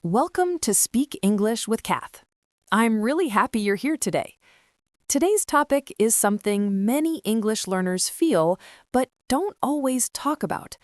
Welcome to Speak English with Cath. I'm really happy you're here today. Today's topic is something many English learners feel but don't always talk about.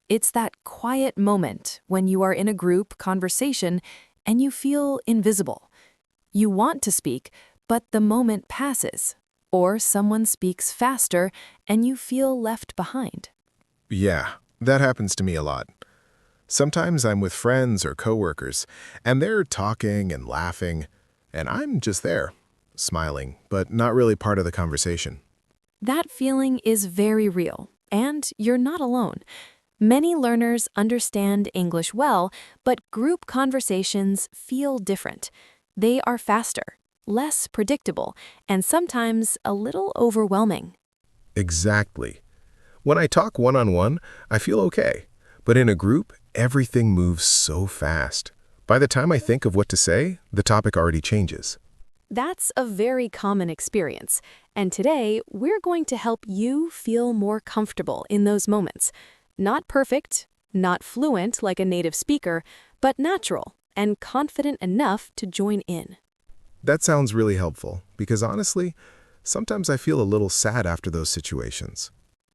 It's that quiet moment when you are in a group conversation and you feel invisible. You want to speak, but the moment passes, or someone speaks faster and you feel left behind. Yeah, that happens to me a lot. Sometimes I'm with friends or coworkers, and they're talking and laughing, and I'm just there, smiling, but not really part of the conversation. That feeling is very real, and you're not alone. Many learners understand English well, but group conversations feel different. They are faster, less predictable, and sometimes a little overwhelming. Exactly. When I talk one-on-one, I feel okay, but in a group, everything moves so fast. By the time I think of what to say, the topic already changes. That's a very common experience, and today we're going to help you feel more comfortable in those moments. Not perfect, not fluent like a native speaker, but natural and confident enough to join in. That sounds really helpful, because honestly, sometimes I feel a little sad after those situations.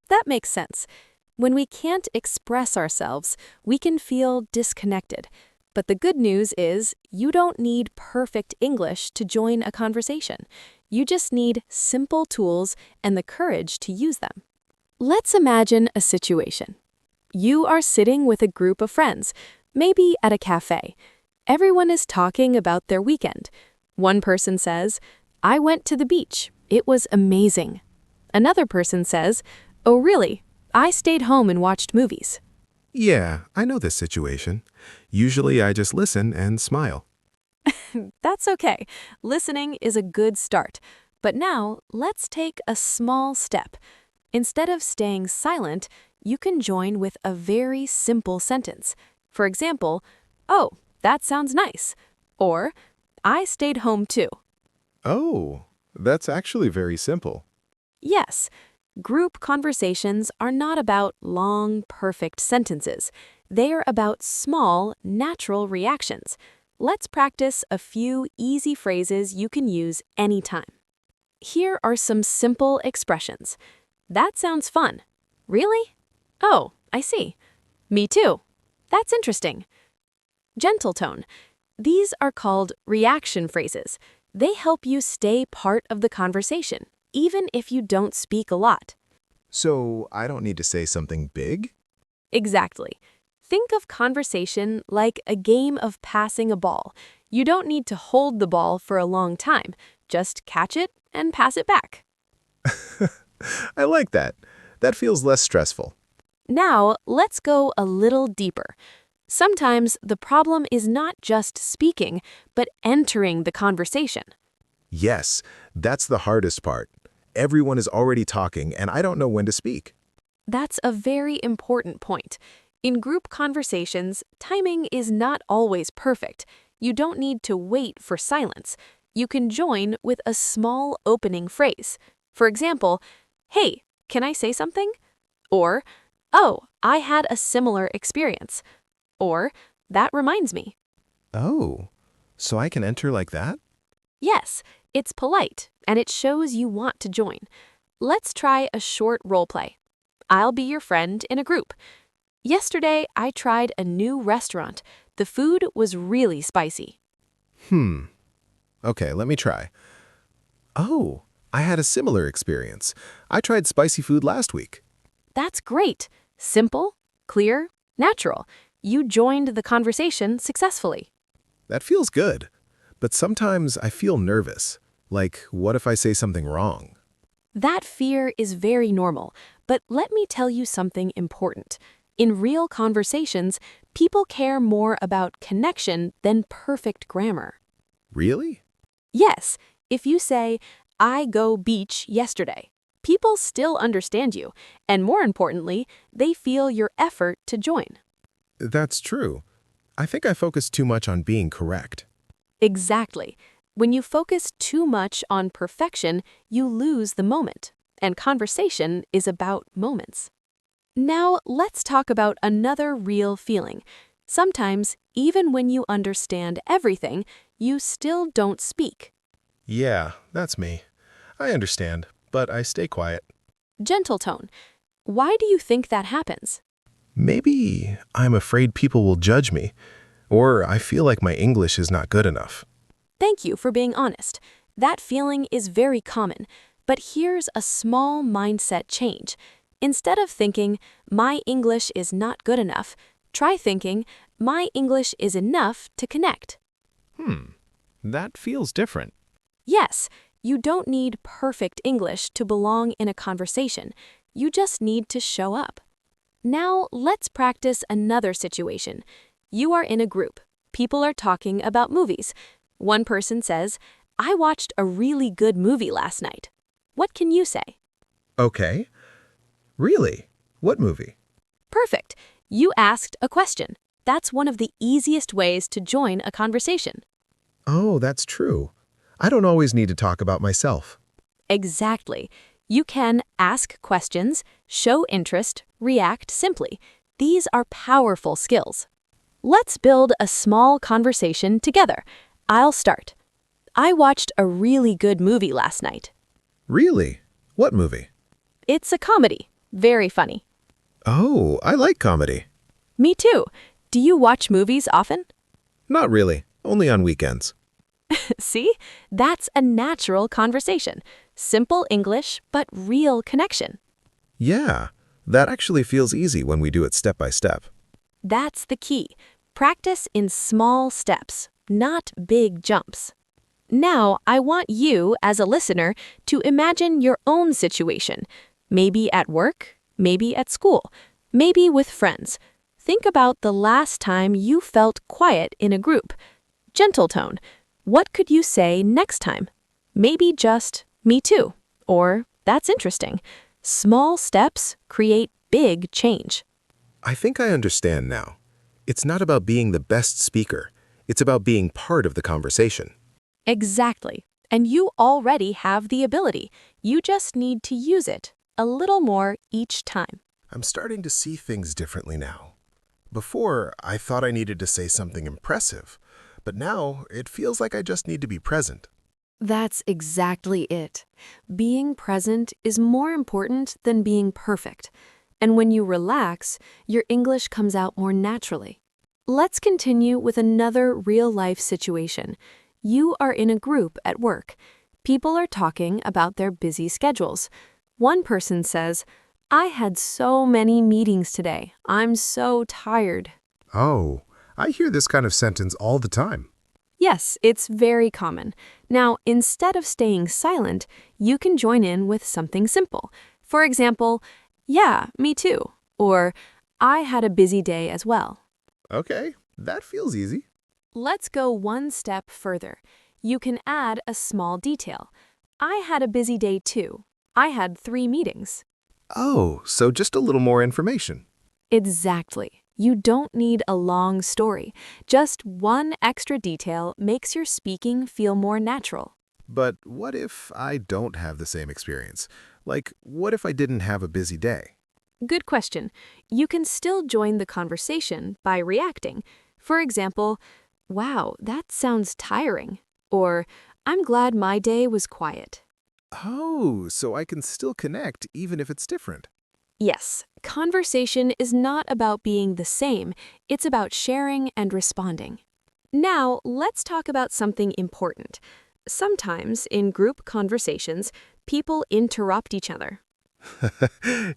That makes sense. When we can't express ourselves, we can feel disconnected. But the good news is you don't need perfect English to join a conversation. You just need simple tools and the courage to use them. Let's imagine a situation. You are sitting with a group of friends, maybe at a cafe. Everyone is talking about their weekend. One person says, "I went to the beach. It was amazing." Another person says, "Oh, really? I stayed home and watched movies." Yeah, I know this situation. Usually I just listen and smile. That's okay. Listening is a good start. But now, let's take a small step. Instead of staying silent, you can join with a very simple sentence. For example, "Oh, that sounds nice." Or, "I stayed home too." Oh, that's actually very simple. Yes, group conversations are not about long, perfect sentences. They are about small, natural reactions. Let's practice a few easy phrases you can use anytime. Here are some simple expressions. "That sounds fun." "Really?" "Oh, I see." "Me too." "That's interesting." Gentle tone. These are called reaction phrases. They help you stay part of the conversation, even if you don't speak a lot. So I don't need to say something big? Exactly. Think of conversation like a game of passing a ball. You don't need to hold the ball for a long time. Just catch it and pass it back. I like that. That feels less stressful. Now, let's go a little deeper. Sometimes the problem is not just speaking, but entering the conversation. Yes, that's the hardest part. Everyone is already talking and I don't know when to speak. That's a very important point. In group conversations, timing is not always perfect. You don't need to wait for silence. You can join with a small opening phrase. For example, "Hey, can I say something?" Or, "Oh, I had a similar experience." Or, "That reminds me." Oh, so I can enter like that? Yes, it's polite, and it shows you want to join. Let's try a short role play. I'll be your friend in a group. "Yesterday, I tried a new restaurant. The food was really spicy." Okay, let me try. Oh, I had a similar experience. I tried spicy food last week. That's great. Simple, clear, natural. You joined the conversation successfully. That feels good. But sometimes I feel nervous. Like, what if I say something wrong? That fear is very normal, but let me tell you something important. In real conversations, people care more about connection than perfect grammar. Really? Yes, if you say, "I go beach yesterday," people still understand you, and more importantly, they feel your effort to join. That's true. I think I focus too much on being correct. Exactly. When you focus too much on perfection, you lose the moment, and conversation is about moments. Now, let's talk about another real feeling. Sometimes Even when you understand everything, you still don't speak. Yeah, that's me. I understand, but I stay quiet. Gentle tone. Why do you think that happens? Maybe I'm afraid people will judge me, or I feel like my English is not good enough. Thank you for being honest. That feeling is very common, but here's a small mindset change. Instead of thinking, my English is not good enough, try thinking, my English is enough to connect. That feels different. Yes, you don't need perfect English to belong in a conversation. You just need to show up. Now, let's practice another situation. You are in a group. People are talking about movies. One person says, I watched a really good movie last night. What can you say? Okay. Really? What movie? Perfect. You asked a question. That's one of the easiest ways to join a conversation. Oh, that's true. I don't always need to talk about myself. Exactly. You can ask questions, show interest, react simply. These are powerful skills. Let's build a small conversation together. I'll start. I watched a really good movie last night. Really? What movie? It's a comedy. Very funny. Oh, I like comedy. Me too. Do you watch movies often? Not really, only on weekends. See? That's a natural conversation. Simple English, but real connection. Yeah, that actually feels easy when we do it step by step. That's the key. Practice in small steps, not big jumps. Now, I want you, as a listener, to imagine your own situation. Maybe at work, maybe at school, maybe with friends. Think about the last time you felt quiet in a group. Gentle tone. What could you say next time? Maybe just, me too, or that's interesting. Small steps create big change. I think I understand now. It's not about being the best speaker. It's about being part of the conversation. Exactly. And you already have the ability. You just need to use it a little more each time. I'm starting to see things differently now. Before, I thought I needed to say something impressive, but now it feels like I just need to be present. That's exactly it. Being present is more important than being perfect. And when you relax, your English comes out more naturally. Let's continue with another real-life situation. You are in a group at work. People are talking about their busy schedules. One person says, I had so many meetings today. I'm so tired. Oh, I hear this kind of sentence all the time. Yes, it's very common. Now, instead of staying silent, you can join in with something simple. For example, yeah, me too. Or, I had a busy day as well. Okay, that feels easy. Let's go one step further. You can add a small detail. I had a busy day too. I had 3 meetings. Oh, so just a little more information. Exactly. You don't need a long story. Just one extra detail makes your speaking feel more natural. But what if I don't have the same experience? Like, what if I didn't have a busy day? Good question. You can still join the conversation by reacting. For example, wow, that sounds tiring. Or, I'm glad my day was quiet. Oh, so I can still connect even if it's different. Yes, conversation is not about being the same, it's about sharing and responding. Now, let's talk about something important. Sometimes, in group conversations, people interrupt each other.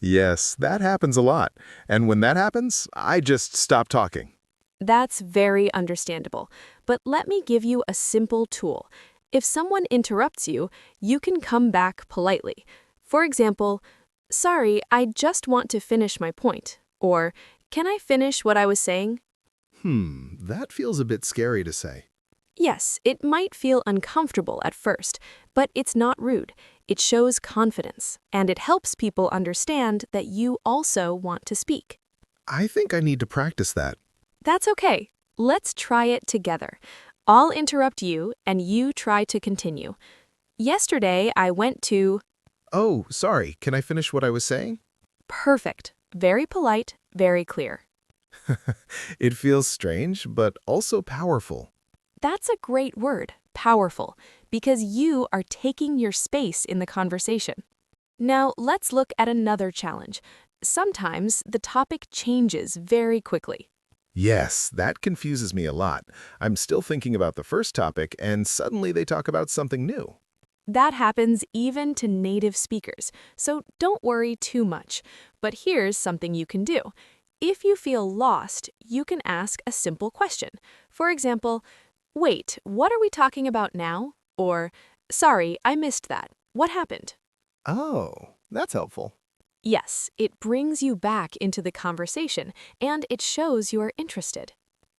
Yes, that happens a lot. And when that happens, I just stop talking. That's very understandable. But let me give you a simple tool. If someone interrupts you, you can come back politely. For example, sorry, I just want to finish my point. Or, can I finish what I was saying? That feels a bit scary to say. Yes, it might feel uncomfortable at first, but it's not rude. It shows confidence, and it helps people understand that you also want to speak. I think I need to practice that. That's okay. Let's try it together. I'll interrupt you, and you try to continue. Yesterday, I went to... Oh, sorry, can I finish what I was saying? Perfect. Very polite, very clear. It feels strange, but also powerful. That's a great word, powerful, because you are taking your space in the conversation. Now, let's look at another challenge. Sometimes the topic changes very quickly. Yes, that confuses me a lot. I'm still thinking about the first topic, and suddenly they talk about something new. That happens even to native speakers, so don't worry too much. But here's something you can do. If you feel lost, you can ask a simple question. For example, wait, what are we talking about now? Or, sorry, I missed that. What happened? Oh, that's helpful. Yes, it brings you back into the conversation and it shows you are interested.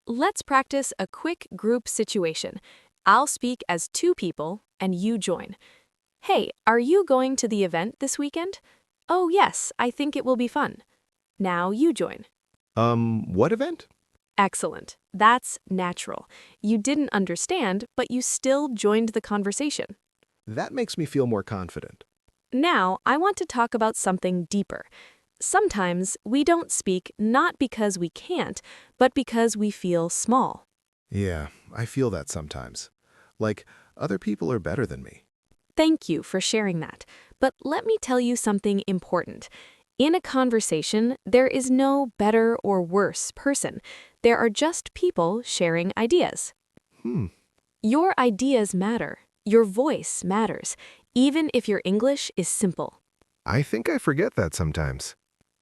Let's practice a quick group situation. I'll speak as two people and you join. Hey, are you going to the event this weekend? Oh, yes, I think it will be fun. Now you join. What event? Excellent. That's natural. You didn't understand, but you still joined the conversation. That makes me feel more confident. Now, I want to talk about something deeper. Sometimes we don't speak not because we can't, but because we feel small. Yeah, I feel that sometimes. Like, other people are better than me. Thank you for sharing that. But let me tell you something important. In a conversation, there is no better or worse person. There are just people sharing ideas. Hmm, Your ideas matter. Your voice matters, even if your English is simple. I think I forget that sometimes.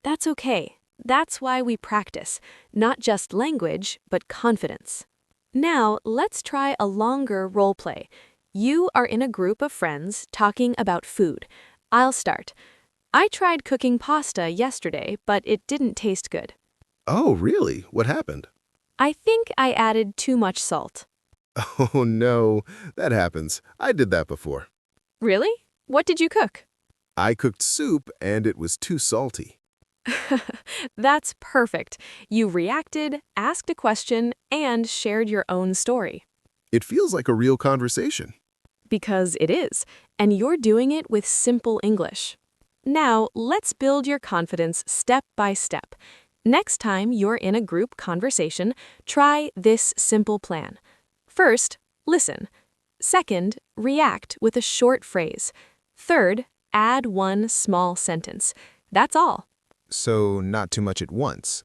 That's okay. That's why we practice, not just language, but confidence. Now, let's try a longer role play. You are in a group of friends talking about food. I'll start. I tried cooking pasta yesterday, but it didn't taste good. Oh, really? What happened? I think I added too much salt. Oh, no, that happens. I did that before. Really? What did you cook? I cooked soup and it was too salty. That's perfect. You reacted, asked a question, and shared your own story. It feels like a real conversation. Because it is, and you're doing it with simple English. Now, let's build your confidence step by step. Next time you're in a group conversation, try this simple plan. First, listen. Second, react with a short phrase. Third, add one small sentence. That's all. So, not too much at once.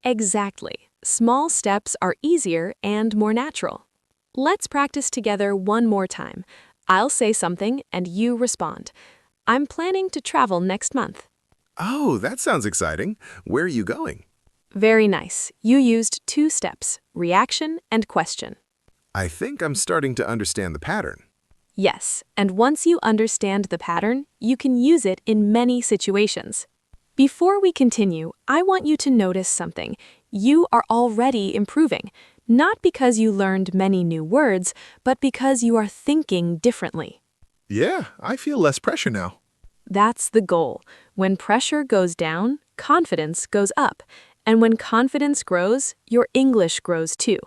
Exactly. Small steps are easier and more natural. Let's practice together one more time. I'll say something and you respond. I'm planning to travel next month. Oh, that sounds exciting. Where are you going? Very nice. You used two steps, reaction and question. I think I'm starting to understand the pattern. Yes, and once you understand the pattern, you can use it in many situations. Before we continue, I want you to notice something. You are already improving, not because you learned many new words, but because you are thinking differently. Yeah, I feel less pressure now. That's the goal. When pressure goes down, confidence goes up. And when confidence grows, your English grows too.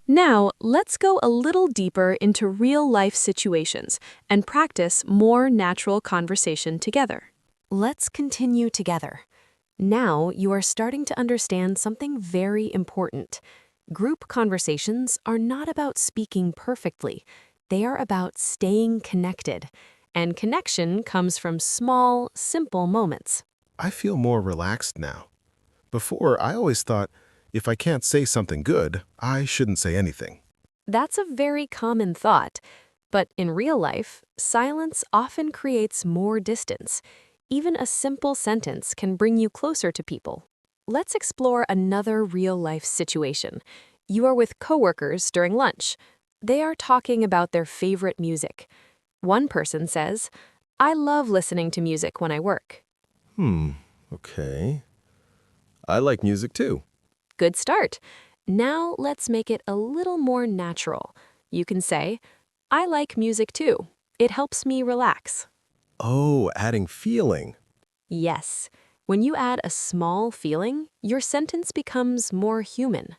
Now, let's go a little deeper into real-life situations and practice more natural conversation together. Let's continue together. Now you are starting to understand something very important. Group conversations are not about speaking perfectly. They are about staying connected. And connection comes from small, simple moments. I feel more relaxed now. Before, I always thought, if I can't say something good, I shouldn't say anything. That's a very common thought. But in real life, silence often creates more distance. Even a simple sentence can bring you closer to people. Let's explore another real-life situation. You are with coworkers during lunch. They are talking about their favorite music. One person says, I love listening to music when I work. Okay. I like music too. Good start. Now let's make it a little more natural. You can say, I like music too. It helps me relax. Oh, adding feeling. Yes. When you add a small feeling, your sentence becomes more human.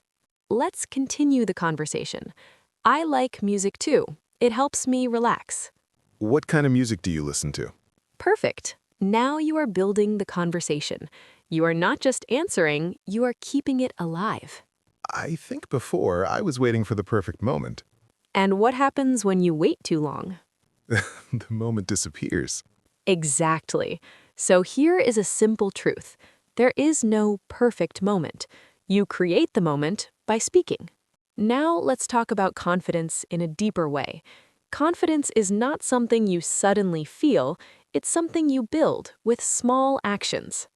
Let's continue the conversation. I like music too. It helps me relax. What kind of music do you listen to? Perfect. Now you are building the conversation. You are not just answering, you are keeping it alive. I think before I was waiting for the perfect moment. And what happens when you wait too long? The moment disappears. Exactly. So here is a simple truth. There is no perfect moment. You create the moment by speaking. Now let's talk about confidence in a deeper way. Confidence is not something you suddenly feel, it's something you build with small actions.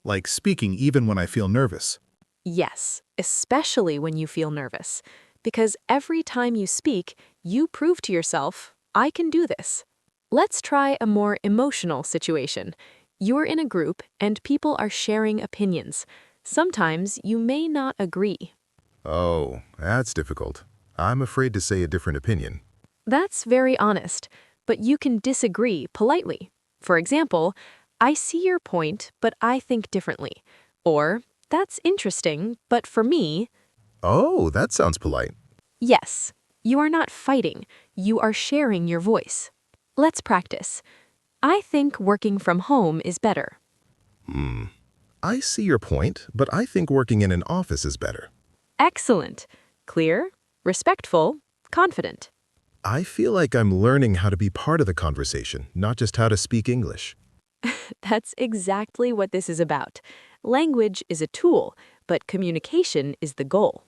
Like speaking even when I feel nervous. Yes, especially when you feel nervous. Because every time you speak, you prove to yourself, I can do this. Let's try a more emotional situation. You're in a group and people are sharing opinions. Sometimes you may not agree. Oh, that's difficult. I'm afraid to say a different opinion. That's very honest, but you can disagree politely. For example, I see your point, but I think differently. Or, that's interesting, but for me, Oh, that sounds polite. yes, you are not fighting, you are sharing your voice. Let's practice. I think working from home is better. I see your point, but I think working in an office is better. Excellent. Clear, respectful, confident. I feel like I'm learning how to be part of the conversation, not just how to speak English. That's exactly what this is about. Language is a tool, but communication is the goal.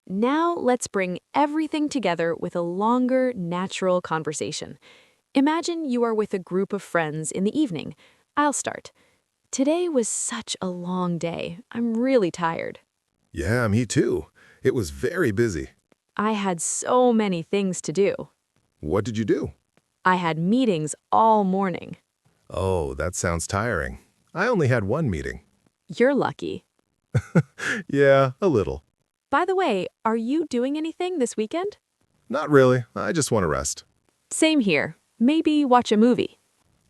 Now let's bring everything together with a longer, natural conversation. Imagine you are with a group of friends in the evening. I'll start. Today was such a long day. I'm really tired. Yeah, me too. It was very busy. I had so many things to do. What did you do? I had meetings all morning. Oh, that sounds tiring. I only had one meeting. You're lucky. Yeah, a little. By the way, are you doing anything this weekend? Not really. I just want to rest. Same here. Maybe watch a movie.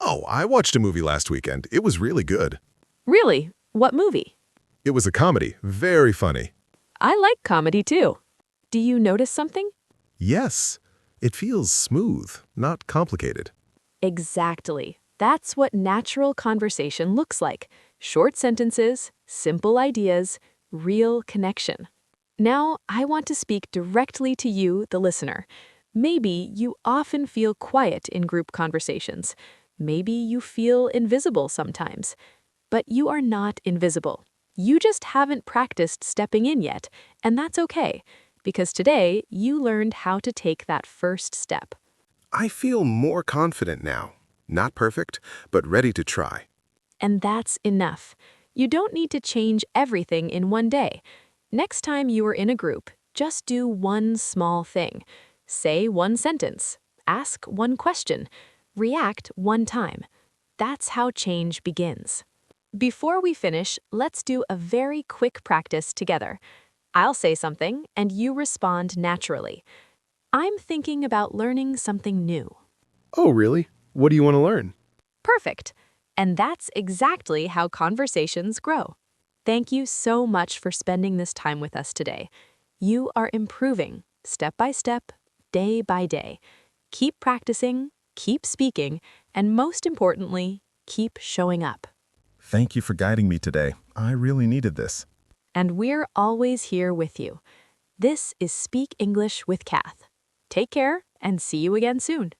Oh, I watched a movie last weekend. It was really good. Really? What movie? It was a comedy. Very funny. I like comedy too. Do you notice something? Yes. It feels smooth, not complicated. Exactly. That's what natural conversation looks like. Short sentences, simple ideas, real connection. Now, I want to speak directly to you, the listener. Maybe you often feel quiet in group conversations. Maybe you feel invisible sometimes. But you are not invisible. You just haven't practiced stepping in yet, and that's okay, because today you learned how to take that first step. I feel more confident now. Not perfect, but ready to try. And that's enough. You don't need to change everything in one day. Next time you are in a group, just do one small thing. Say one sentence. Ask one question. React one time. That's how change begins. Before we finish, let's do a very quick practice together. I'll say something, and you respond naturally. I'm thinking about learning something new. Oh, really? What do you want to learn? Perfect. And that's exactly how conversations grow. Thank you so much for spending this time with us today. You are improving, step by step, day by day. Keep practicing, keep speaking, and most importantly, keep showing up. Thank you for guiding me today. I really needed this. And we're always here with you. This is Speak English with Cath. Take care and see you again soon.